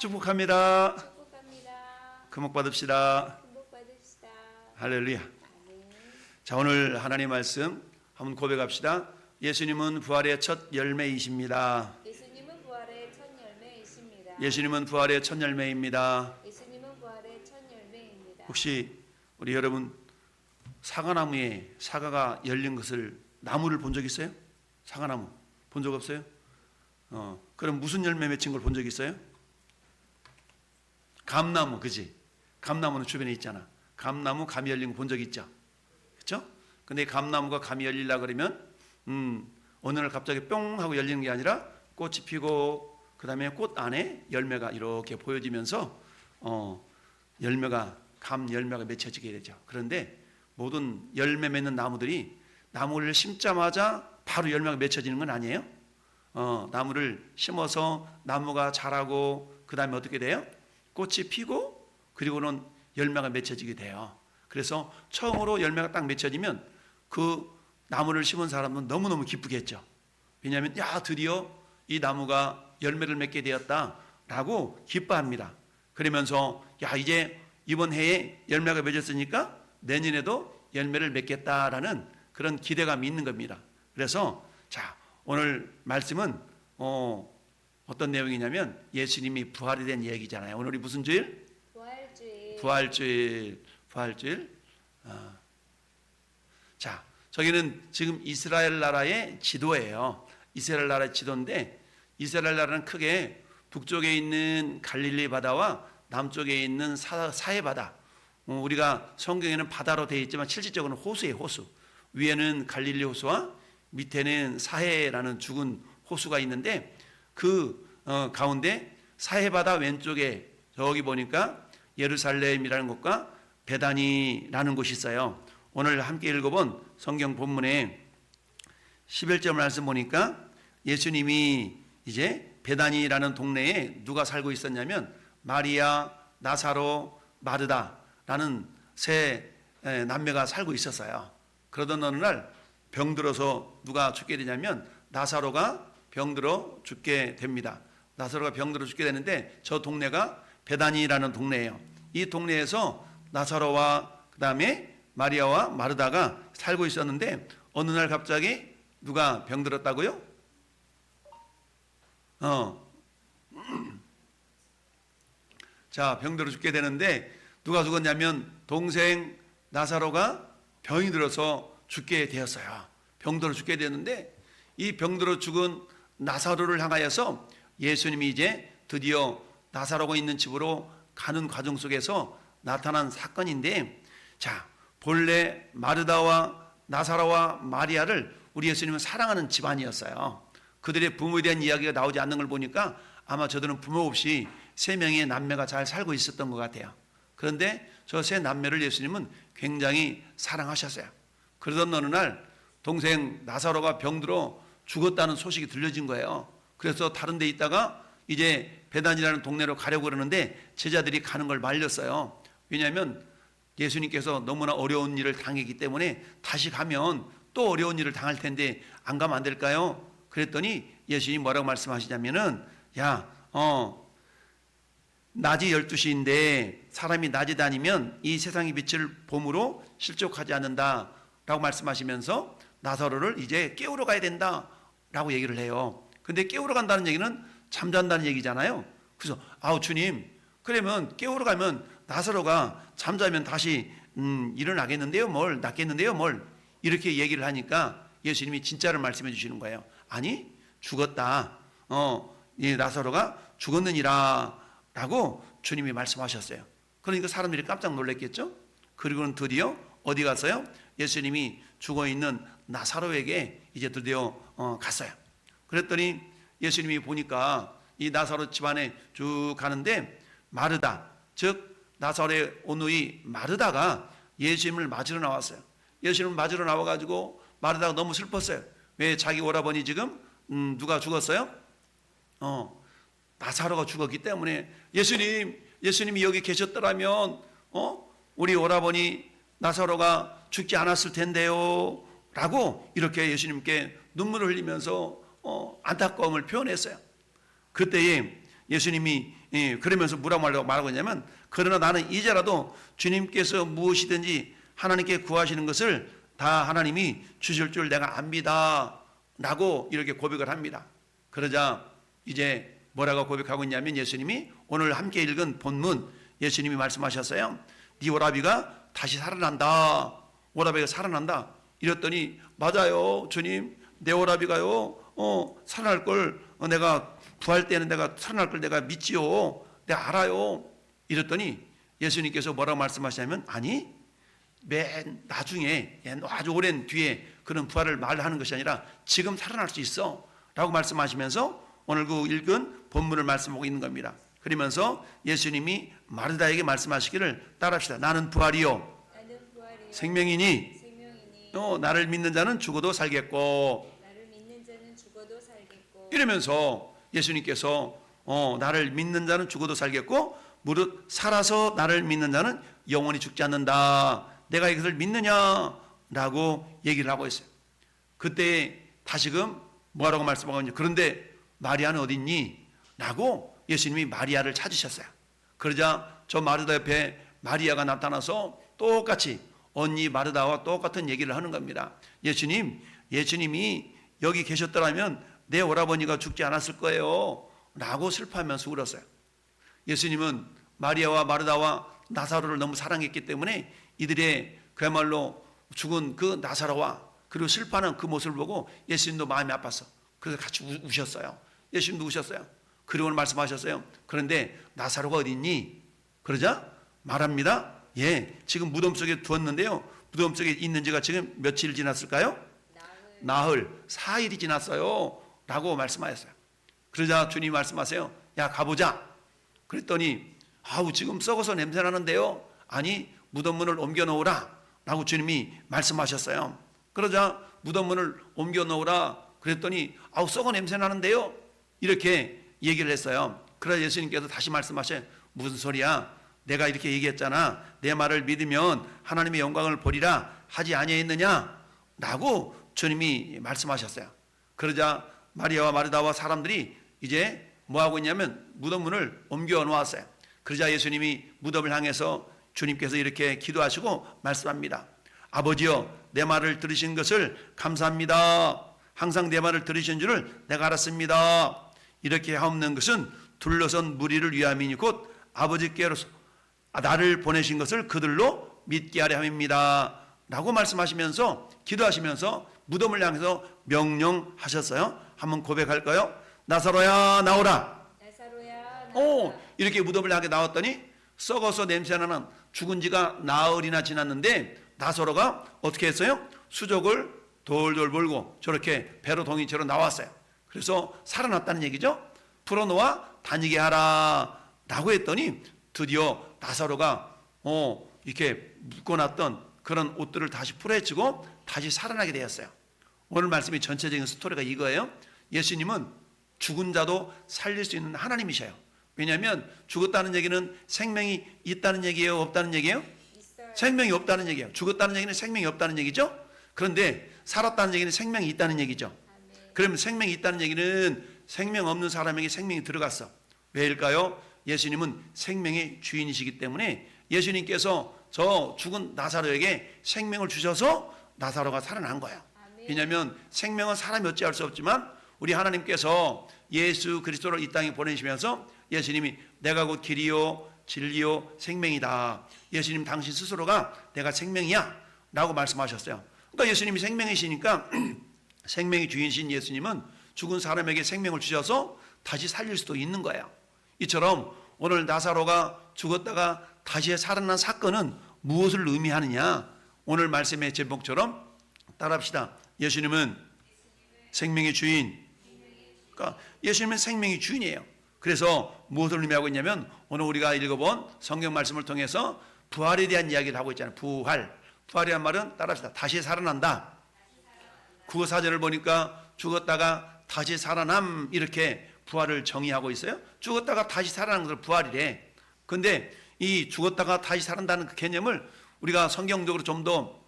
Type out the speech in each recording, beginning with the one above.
축복합니다. 축복합니다. 금복 받읍시다. 축복 받으시다. 할렐루야. 아멘. 자, 오늘 하나님 말씀 한번 고백합시다. 예수님은 부활의 첫 열매이십니다. 예수님은 부활의 첫 열매이십니다. 예수님은 부활의 첫 열매입니다. 예수님은 부활의 첫 열매입니다. 혹시 우리 여러분 사과나무에 사과가 열린 것을 나무를 본 적 있어요? 사과나무 본 적 없어요? 그럼 무슨 열매 맺힌 걸 본 적 있어요? 감나무, 그지? 감나무는 주변에 있잖아. 감나무 감이 열린 거 본 적 있죠? 그렇죠? 근데 감나무가 감이 열리려 그러면 어느 날 갑자기 뿅 하고 열리는 게 아니라 꽃이 피고 그 다음에 꽃 안에 열매가 이렇게 보여지면서 열매가 감 열매가 맺혀지게 되죠. 그런데 모든 열매 맺는 나무들이 나무를 심자마자 바로 열매가 맺혀지는 건 아니에요. 나무를 심어서 나무가 자라고 그 다음에 어떻게 돼요? 꽃이 피고 그리고는 열매가 맺혀지게 돼요. 그래서 처음으로 열매가 딱 맺혀지면 그 나무를 심은 사람은 너무너무 기쁘겠죠. 왜냐하면 드디어 이 나무가 열매를 맺게 되었다라고 기뻐합니다. 그러면서 이제 이번 해에 열매가 맺었으니까 내년에도 열매를 맺겠다라는 그런 기대감이 있는 겁니다. 그래서 자, 오늘 말씀은 어떤 내용이냐면 예수님이 부활이 된 얘기잖아요. 오늘이 무슨 주일? 부활주일. 부활주일. 자, 저기는 지금 이스라엘 나라의 지도예요. 이스라엘 나라의 지도인데 이스라엘 나라는 크게 북쪽에 있는 갈릴리 바다와 남쪽에 있는 사해 바다. 우리가 성경에는 바다로 되어 있지만 실질적으로는 호수예요. 호수. 위에는 갈릴리 호수와 밑에는 사해라는 죽은 호수가 있는데 그 가운데 사해 바다 왼쪽에 저기 보니까 예루살렘이라는 곳과 베다니라는 곳이 있어요. 오늘 함께 읽어본 성경 본문에 11절 말씀 보니까 예수님이 이제 베다니라는 동네에 누가 살고 있었냐면 마리아, 나사로, 마르다라는 세 남매가 살고 있었어요. 그러던 어느 날 병들어서 누가 죽게 되냐면 나사로가 병들어 죽게 됩니다. 나사로가 병들어 죽게 되는데 저 동네가 베다니라는 동네예요. 이 동네에서 나사로와 그 다음에 마리아와 마르다가 살고 있었는데 어느 날 갑자기 누가 병들었다고요? 자, 병들어 죽게 되는데 누가 죽었냐면 동생 나사로가 병이 들어서 죽게 되었어요. 병들어 죽게 되었는데 이 병들어 죽은 나사로를 향하여서 예수님이 이제 드디어 나사로가 있는 집으로 가는 과정 속에서 나타난 사건인데, 자, 본래 마르다와 나사로와 마리아를 우리 예수님은 사랑하는 집안이었어요. 그들의 부모에 대한 이야기가 나오지 않는 걸 보니까 아마 저들은 부모 없이 세 명의 남매가 잘 살고 있었던 것 같아요. 그런데 저 세 남매를 예수님은 굉장히 사랑하셨어요. 그러던 어느 날 동생 나사로가 병들어 죽었다는 소식이 들려진 거예요. 그래서 다른 데 있다가 이제 베단이라는 동네로 가려고 그러는데 제자들이 가는 걸 말렸어요. 왜냐하면 예수님께서 너무나 어려운 일을 당했기 때문에 다시 가면 또 어려운 일을 당할 텐데 안 가면 안 될까요? 그랬더니 예수님이 뭐라고 말씀하시냐면은 낮이 12시인데 사람이 낮에 다니면 이 세상의 빛을 봄으로 실족하지 않는다 라고 말씀하시면서 나사로를 이제 깨우러 가야 된다 라고 얘기를 해요. 근데 깨우러 간다는 얘기는 잠잔다는 얘기잖아요. 그래서 주님, 그러면 깨우러 가면 나사로가 잠자면 다시 일어나겠는데요 뭘, 낫겠는데요 뭘, 이렇게 얘기를 하니까 예수님이 진짜를 말씀해 주시는 거예요. 아니, 죽었다. 이 나사로가 죽었느니라 라고 주님이 말씀하셨어요. 그러니까 사람들이 깜짝 놀랐겠죠. 그리고는 드디어 어디 갔어요? 예수님이 죽어있는 나사로에게 이제 드디어 갔어요. 그랬더니 예수님이 보니까 이 나사로 집안에 쭉 가는데 마르다, 즉 나사로의 오누이 마르다가 예수님을 맞으러 나왔어요. 예수님을 맞으러 나와가지고 마르다가 너무 슬펐어요. 왜? 자기 오라버니 지금 누가 죽었어요? 나사로가 죽었기 때문에 예수님이 여기 계셨더라면 우리 오라버니 나사로가 죽지 않았을 텐데요 라고 이렇게 예수님께 눈물을 흘리면서 안타까움을 표현했어요. 그때에 예수님이 그러면서 뭐라고 말하고 있냐면, 그러나 나는 이제라도 주님께서 무엇이든지 하나님께 구하시는 것을 다 하나님이 주실 줄 내가 압니다 라고 이렇게 고백을 합니다. 그러자 이제 뭐라고 고백하고 있냐면, 예수님이 오늘 함께 읽은 본문 예수님이 말씀하셨어요. 네 오라비가 다시 살아난다. 오라비가 살아난다. 이랬더니 맞아요 주님, 내 오라비가요 살아날 걸 내가 부활 때는 내가 살아날 걸 내가 믿지요. 내가 알아요. 이랬더니 예수님께서 뭐라고 말씀하시냐면, 아니 맨 나중에 아주 오랜 뒤에 그런 부활을 말하는 것이 아니라 지금 살아날 수 있어 라고 말씀하시면서 오늘 그 읽은 본문을 말씀하고 있는 겁니다. 그러면서 예수님이 마르다에게 말씀하시기를 따라합시다. 나는 부활이요 생명이니 나를 믿는 자는 죽어도 살겠고. 이러면서 예수님께서 나를 믿는 자는 죽어도 살겠고 무릇 살아서 나를 믿는 자는 영원히 죽지 않는다. 내가 이것을 믿느냐라고 얘기를 하고 있어요. 그때 다시금 뭐라고 말씀하고 있냐, 그런데 마리아는 어디 있니? 라고 예수님이 마리아를 찾으셨어요. 그러자 저 마르다 옆에 마리아가 나타나서 똑같이 언니 마르다와 똑같은 얘기를 하는 겁니다. 예수님이 여기 계셨더라면 내 오라버니가 죽지 않았을 거예요 라고 슬퍼하면서 울었어요. 예수님은 마리아와 마르다와 나사로를 너무 사랑했기 때문에 이들의 그야말로 죽은 그 나사로와 그리고 슬퍼하는 그 모습을 보고 예수님도 마음이 아팠어. 그래서 같이 우셨어요. 예수님도 우셨어요. 그리고 말씀하셨어요. 그런데 나사로가 어디 있니? 그러자 말합니다. 예, 지금 무덤 속에 두었는데요. 무덤 속에 있는 지가 지금 며칠 지났을까요? 나흘, 4일이 지났어요 라고 말씀하셨어요. 그러자 주님이 말씀하세요. 야, 가보자. 그랬더니 아우 지금 썩어서 냄새 나는데요. 아니 무덤 문을 옮겨 놓으라 라고 주님이 말씀하셨어요. 그러자 무덤 문을 옮겨 놓으라 그랬더니 아우 썩어 냄새 나는데요 이렇게 얘기를 했어요. 그러자 예수님께서 다시 말씀하셔요. 무슨 소리야? 내가 이렇게 얘기했잖아. 내 말을 믿으면 하나님의 영광을 보리라 하지 아니했느냐 라고 주님이 말씀하셨어요. 그러자 마리아와 마르다와 사람들이 이제 뭐하고 있냐면 무덤 문을 옮겨 놓았어요. 그러자 예수님이 무덤을 향해서 주님께서 이렇게 기도하시고 말씀합니다. 아버지여, 내 말을 들으신 것을 감사합니다. 항상 내 말을 들으신 줄을 내가 알았습니다. 이렇게 하옵는 것은 둘러선 무리를 위함이니 곧 아버지께로서 나를 보내신 것을 그들로 믿게 하려 함입니다 라고 말씀하시면서 기도하시면서 무덤을 향해서 명령하셨어요. 한번 고백할까요? 나사로야 나오라. 이렇게 무덤을 향해 나왔더니 썩어서 냄새나는 죽은 지가 나흘이나 지났는데 나사로가 어떻게 했어요? 수족을 돌돌 몰고 저렇게 배로 동이처럼 나왔어요. 그래서 살아났다는 얘기죠. 풀어놓아 다니게 하라 라고 했더니 드디어 나사로가 이렇게 묶어놨던 그런 옷들을 다시 풀어헤치고 다시 살아나게 되었어요. 오늘 말씀의 전체적인 스토리가 이거예요. 예수님은 죽은 자도 살릴 수 있는 하나님이셔요. 왜냐하면 죽었다는 얘기는 생명이 있다는 얘기예요, 없다는 얘기예요? 생명이 없다는 얘기예요. 죽었다는 얘기는 생명이 없다는 얘기죠. 그런데 살았다는 얘기는 생명이 있다는 얘기죠. 그러면 생명이 있다는 얘기는 생명 없는 사람에게 생명이 들어갔어. 왜일까요? 예수님은 생명의 주인이시기 때문에 예수님께서 저 죽은 나사로에게 생명을 주셔서 나사로가 살아난 거예요. 왜냐하면 생명은 사람이 어찌할 수 없지만 우리 하나님께서 예수 그리스도를 이 땅에 보내시면서 예수님이 내가 곧 길이요 진리요 생명이다. 예수님 당신 스스로가 내가 생명이야 라고 말씀하셨어요. 그러니까 예수님이 생명이시니까 생명의 주인이신 예수님은 죽은 사람에게 생명을 주셔서 다시 살릴 수도 있는 거예요. 이처럼 오늘 나사로가 죽었다가 다시 살아난 사건은 무엇을 의미하느냐? 오늘 말씀의 제목처럼 따라합시다. 예수님은 생명의 주인. 그러니까 예수님은 생명의 주인이에요. 그래서 무엇을 의미하고 있냐면 오늘 우리가 읽어본 성경 말씀을 통해서 부활에 대한 이야기를 하고 있잖아요. 부활이란 말은 따라합시다. 다시 살아난다. 국어사전을 보니까 죽었다가 다시 살아남 이렇게 부활을 정의하고 있어요. 죽었다가 다시 살아나는 것을 부활이래. 그런데 이 죽었다가 다시 살아난다는 그 개념을 우리가 성경적으로 좀 더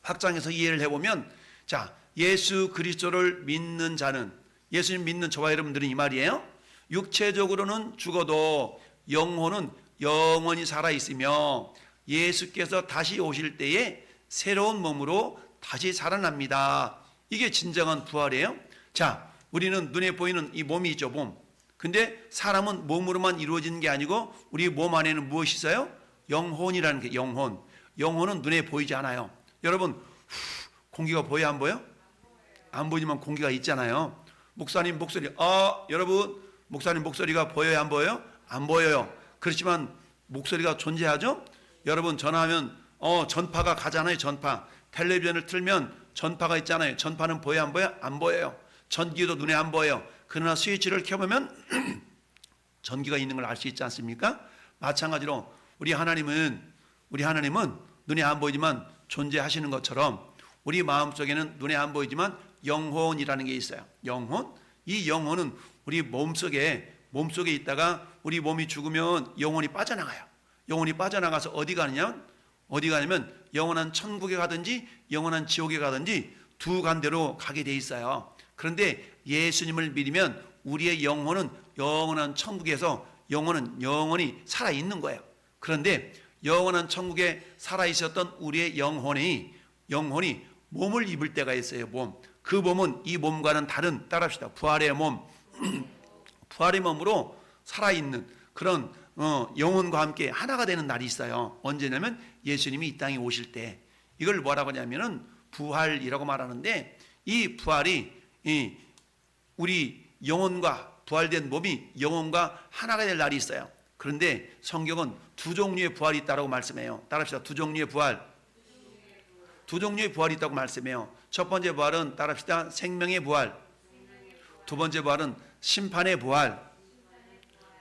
확장해서 이해를 해보면, 자, 예수 그리스도를 믿는 자는, 예수님 믿는 저와 여러분들은 이 말이에요. 육체적으로는 죽어도 영혼은 영원히 살아 있으며 예수께서 다시 오실 때에 새로운 몸으로 다시 살아납니다. 이게 진정한 부활이에요. 자, 우리는 눈에 보이는 이 몸이 있죠, 몸. 근데 사람은 몸으로만 이루어지는 게 아니고 우리 몸 안에는 무엇이 있어요? 영혼이라는 게 영혼. 영혼은 눈에 보이지 않아요. 여러분, 공기가 보여 안 보여? 안 보이지만 공기가 있잖아요. 목사님 목소리, 여러분 목사님 목소리가 보여요 안 보여요? 안 보여요. 그렇지만 목소리가 존재하죠. 여러분 전화하면 전파가 가잖아요. 전파. 텔레비전을 틀면 전파가 있잖아요. 전파는 보여 안 보여? 안 보여요. 전기도 눈에 안 보여요. 그러나 스위치를 켜보면 전기가 있는 걸 알 수 있지 않습니까? 마찬가지로 우리 하나님은 눈에 안 보이지만 존재하시는 것처럼 우리 마음속에는 눈에 안 보이지만 영혼이라는 게 있어요. 영혼? 이 영혼은 우리 몸속에 있다가 우리 몸이 죽으면 영혼이 빠져나가요. 영혼이 빠져나가서 어디 가냐면 영원한 천국에 가든지 영원한 지옥에 가든지 두 간대로 가게 돼 있어요. 그런데 예수님을 믿으면 우리의 영혼은 영원한 천국에서 영원히 살아있는 거예요. 그런데 영원한 천국에 살아있었던 우리의 영혼이 몸을 입을 때가 있어요. 몸. 그 몸은 이 몸과는 다른, 따라합시다, 부활의 몸. 부활의 몸으로 살아있는 그런 영혼과 함께 하나가 되는 날이 있어요. 언제냐면 예수님이 이 땅에 오실 때. 이걸 뭐라고 하냐면은 부활이라고 말하는데, 이 부활이 우리 영혼과, 부활된 몸이 영혼과 하나가 될 날이 있어요. 그런데 성경은 두 종류의 부활이 있다고 말씀해요. 따라합시다. 두 종류의 부활이 있다고 말씀해요. 첫 번째 부활은 따라합시다. 생명의 부활. 두 번째 부활은 심판의 부활.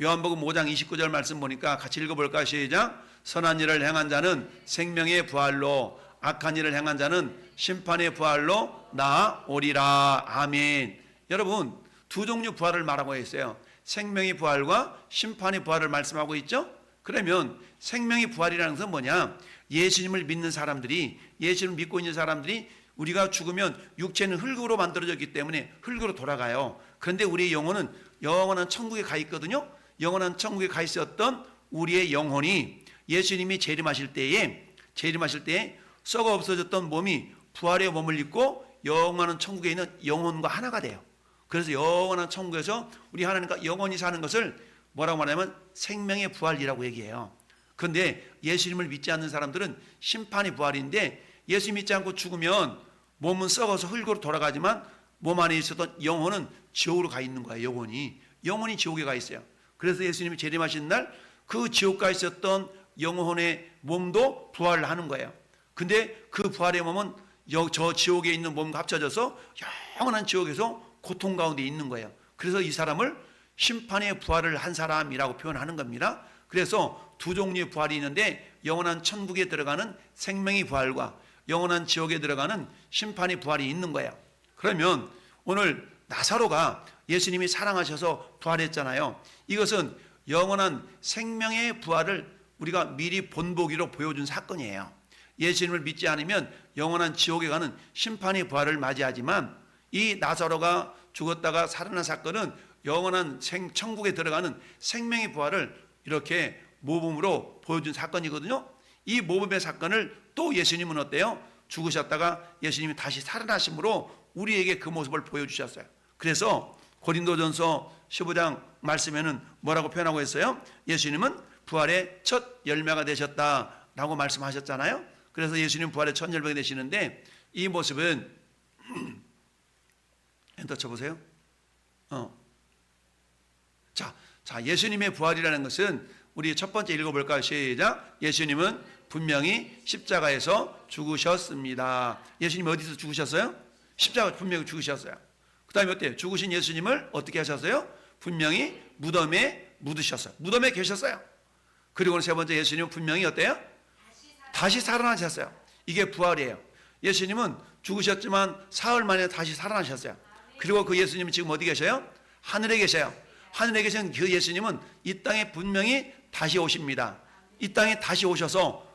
요한복음 5장 29절 말씀 보니까 같이 읽어볼까요? 시작. 선한 일을 행한 자는 생명의 부활로, 악한 일을 행한 자는 심판의 부활로 나아오리라. 아멘. 여러분, 두 종류 부활을 말하고 있어요. 생명의 부활과 심판의 부활을 말씀하고 있죠. 그러면 생명의 부활이라는 것은 뭐냐? 예수님을 믿는 사람들이, 예수님을 믿고 있는 사람들이 우리가 죽으면 육체는 흙으로 만들어졌기 때문에 흙으로 돌아가요. 그런데 우리의 영혼은 영원한 천국에 가 있거든요. 영원한 천국에 가 있었던 우리의 영혼이 예수님이 재림하실 때에 썩어 없어졌던 몸이 부활의 몸을 입고 영원한 천국에 있는 영혼과 하나가 돼요. 그래서 영원한 천국에서 우리 하나님과 영원히 사는 것을 뭐라고 말하냐면 생명의 부활이라고 얘기해요. 그런데 예수님을 믿지 않는 사람들은 심판의 부활인데, 예수 믿지 않고 죽으면 몸은 썩어서 흙으로 돌아가지만 몸 안에 있었던 영혼은 지옥으로 가 있는 거예요. 영혼이 지옥에 가 있어요. 그래서 예수님이 재림하신 날 그 지옥 가 있었던 영혼의 몸도 부활을 하는 거예요. 근데 그 부활의 몸은 저 지옥에 있는 몸과 합쳐져서 영원한 지옥에서 고통 가운데 있는 거예요. 그래서 이 사람을 심판의 부활을 한 사람이라고 표현하는 겁니다. 그래서 두 종류의 부활이 있는데, 영원한 천국에 들어가는 생명의 부활과 영원한 지옥에 들어가는 심판의 부활이 있는 거예요. 그러면 오늘 나사로가 예수님이 사랑하셔서 부활했잖아요. 이것은 영원한 생명의 부활을 우리가 미리 본보기로 보여준 사건이에요. 예수님을 믿지 않으면 영원한 지옥에 가는 심판의 부활을 맞이하지만, 이 나사로가 죽었다가 살아난 사건은 영원한 천국에 들어가는 생명의 부활을 이렇게 모범으로 보여준 사건이거든요. 이 모범의 사건을 또 예수님은 어때요? 죽으셨다가 예수님이 다시 살아나심으로 우리에게 그 모습을 보여주셨어요. 그래서 고린도전서 15장 말씀에는 뭐라고 표현하고 있어요? 예수님은 부활의 첫 열매가 되셨다라고 말씀하셨잖아요. 그래서 예수님 부활의 첫 열매가 되시는데, 이 모습은 엔터 쳐보세요. 자, 예수님의 부활이라는 것은 우리 첫 번째 읽어볼까요? 시작. 예수님은 분명히 십자가에서 죽으셨습니다. 예수님 어디서 죽으셨어요? 십자가 분명히 죽으셨어요. 그 다음에 어때요? 죽으신 예수님을 어떻게 하셨어요? 분명히 무덤에 묻으셨어요. 무덤에 계셨어요. 그리고 세 번째, 예수님은 분명히 어때요? 다시 살아나셨어요. 이게 부활이에요. 예수님은 죽으셨지만 사흘 만에 다시 살아나셨어요. 그리고 그 예수님은 지금 어디 계셔요? 하늘에 계셔요. 하늘에 계신 그 예수님은 이 땅에 분명히 다시 오십니다. 이 땅에 다시 오셔서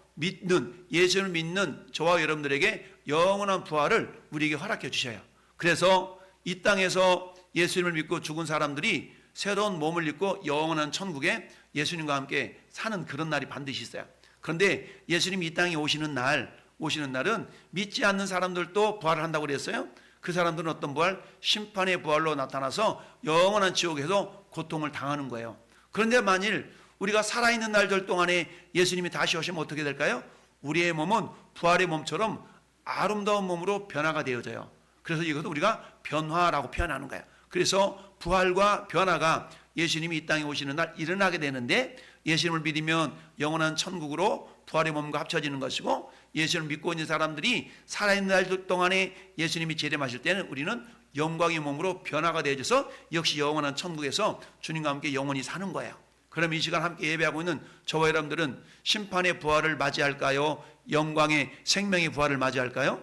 예수님을 믿는 저와 여러분들에게 영원한 부활을 우리에게 허락해 주셔요. 그래서 이 땅에서 예수님을 믿고 죽은 사람들이 새로운 몸을 입고 영원한 천국에 예수님과 함께 사는 그런 날이 반드시 있어요. 그런데 예수님이 이 땅에 오시는 날은 믿지 않는 사람들도 부활을 한다고 그랬어요. 그 사람들은 어떤 부활? 심판의 부활로 나타나서 영원한 지옥에서 고통을 당하는 거예요. 그런데 만일 우리가 살아있는 날들 동안에 예수님이 다시 오시면 어떻게 될까요? 우리의 몸은 부활의 몸처럼 아름다운 몸으로 변화가 되어져요. 그래서 이것도 우리가 변화라고 표현하는 거예요. 그래서 부활과 변화가 예수님이 이 땅에 오시는 날 일어나게 되는데, 예수님을 믿으면 영원한 천국으로 부활의 몸과 합쳐지는 것이고, 예수님을 믿고 있는 사람들이 살아있는 날 동안에 예수님이 재림하실 때는 우리는 영광의 몸으로 변화가 되어져서 역시 영원한 천국에서 주님과 함께 영원히 사는 거예요. 그럼 이 시간 함께 예배하고 있는 저와 여러분들은 심판의 부활을 맞이할까요? 영광의 생명의 부활을 맞이할까요?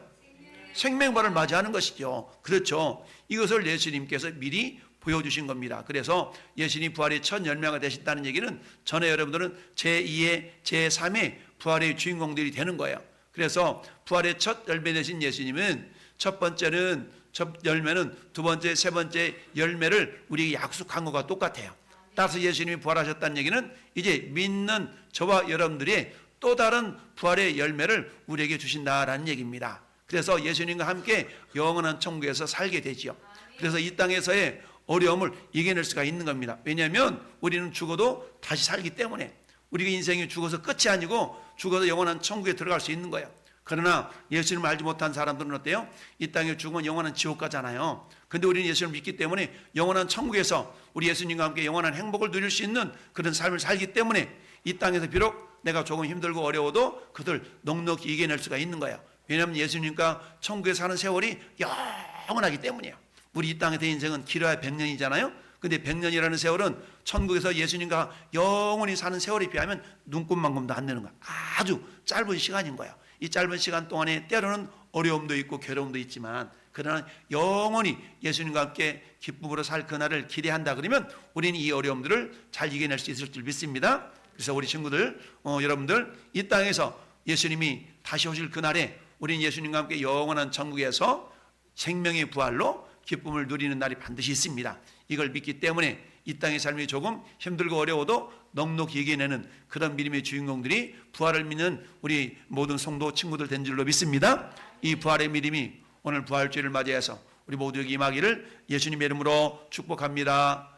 생명의 부활을 맞이하는 것이죠. 그렇죠. 이것을 예수님께서 미리 보여주신 겁니다. 그래서 예수님 부활의 첫 열매가 되셨다는 얘기는 전에 여러분들은 제2의 제3의 부활의 주인공들이 되는 거예요. 그래서 부활의 첫 열매 되신 예수님은 첫 번째는 첫 열매는 두 번째, 세 번째 열매를 우리에게 약속한 것과 똑같아요. 따라서 예수님이 부활하셨다는 얘기는 이제 믿는 저와 여러분들의 또 다른 부활의 열매를 우리에게 주신다라는 얘기입니다. 그래서 예수님과 함께 영원한 천국에서 살게 되지요. 그래서 이 땅에서의 어려움을 이겨낼 수가 있는 겁니다. 왜냐하면 우리는 죽어도 다시 살기 때문에, 우리가 인생이 죽어서 끝이 아니고 죽어서 영원한 천국에 들어갈 수 있는 거예요. 그러나 예수님을 알지 못한 사람들은 어때요? 이 땅에 죽으면 영원한 지옥 가잖아요. 근데 우리는 예수님을 믿기 때문에 영원한 천국에서 우리 예수님과 함께 영원한 행복을 누릴 수 있는 그런 삶을 살기 때문에 이 땅에서 비록 내가 조금 힘들고 어려워도 그들 넉넉히 이겨낼 수가 있는 거예요. 왜냐하면 예수님과 천국에 사는 세월이 영원하기 때문이에요. 우리 이 땅에서 인생은 길어야 100년이잖아요. 근데 100년이라는 세월은 천국에서 예수님과 영원히 사는 세월에 비하면 눈곱만큼도 안 되는 거야. 아주 짧은 시간인 거예요. 이 짧은 시간 동안에 때로는 어려움도 있고 괴로움도 있지만, 그러나 영원히 예수님과 함께 기쁨으로 살 그날을 기대한다 그러면 우리는 이 어려움들을 잘 이겨낼 수 있을 줄 믿습니다. 그래서 우리 친구들, 여러분들 이 땅에서 예수님이 다시 오실 그날에 우리는 예수님과 함께 영원한 천국에서 생명의 부활로 기쁨을 누리는 날이 반드시 있습니다. 이걸 믿기 때문에 이 땅의 삶이 조금 힘들고 어려워도 넉넉히 이겨내는 그런 믿음의 주인공들이 부활을 믿는 우리 모든 성도 친구들 된 줄로 믿습니다. 이 부활의 믿음이 오늘 부활주의를 맞이해서 우리 모두에게 임하기를 예수님의 이름으로 축복합니다.